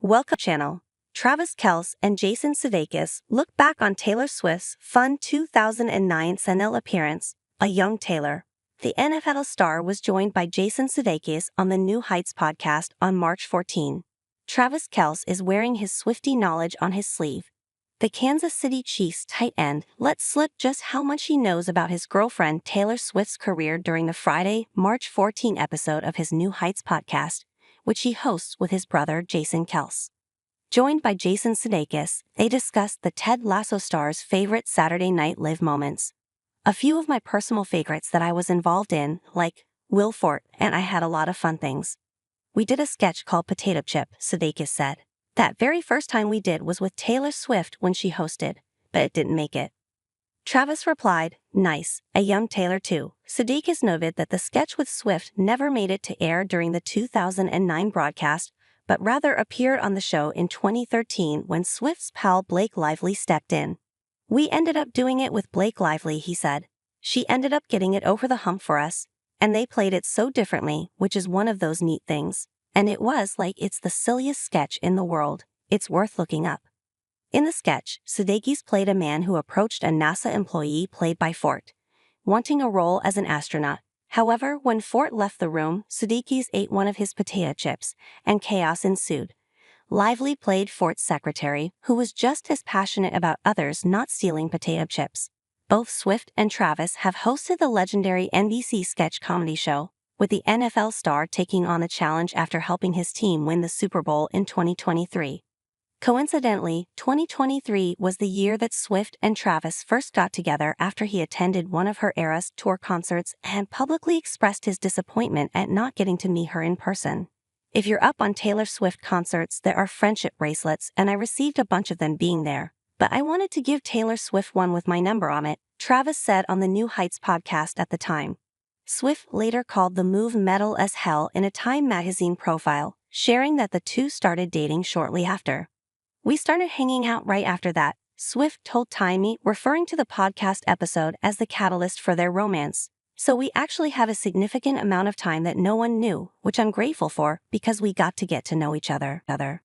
Welcome channel. Travis Kelce and Jason Sudeikis look back on Taylor Swift's fun 2009 SNL appearance, A Young Taylor. The NFL star was joined by Jason Sudeikis on the New Heights podcast on March 14. Travis Kelce is wearing his Swiftie knowledge on his sleeve. The Kansas City Chiefs tight end let slip just how much he knows about his girlfriend Taylor Swift's career during the Friday, March 14 episode of his New Heights podcast, which he hosts with his brother Jason Kelce. Joined by Jason Sudeikis, they discussed the Ted Lasso star's favorite Saturday Night Live moments. A few of my personal favorites that I was involved in, like Will Forte, and I had a lot of fun things. We did a sketch called Potato Chip, Sudeikis said. That very first time we did was with Taylor Swift when she hosted, but it didn't make it. Travis replied, "Nice, A Young Taylor too." Sudeikis noted that the sketch with Swift never made it to air during the 2009 broadcast, but rather appeared on the show in 2013 when Swift's pal Blake Lively stepped in. "We ended up doing it with Blake Lively," he said. "She ended up getting it over the hump for us, and they played it so differently, which is one of those neat things. And it was like it's the silliest sketch in the world. It's worth looking up." In the sketch, Sudeikis played a man who approached a NASA employee played by Forte, wanting a role as an astronaut. However, when Forte left the room, Sudeikis ate one of his potato chips, and chaos ensued. Lively played Forte's secretary, who was just as passionate about others not stealing potato chips. Both Swift and Travis have hosted the legendary NBC sketch comedy show, with the NFL star taking on the challenge after helping his team win the Super Bowl in 2023. Coincidentally, 2023 was the year that Swift and Travis first got together after he attended one of her Eras Tour concerts and publicly expressed his disappointment at not getting to meet her in person. "If you're up on Taylor Swift concerts, there are friendship bracelets, and I received a bunch of them being there. But I wanted to give Taylor Swift one with my number on it," Travis said on the New Heights podcast at the time. Swift later called the move metal as hell in a Time magazine profile, sharing that the two started dating shortly after. "We started hanging out right after that," Swift told Time, referring to the podcast episode as the catalyst for their romance. "So we actually have a significant amount of time that no one knew, which I'm grateful for because we got to get to know each other."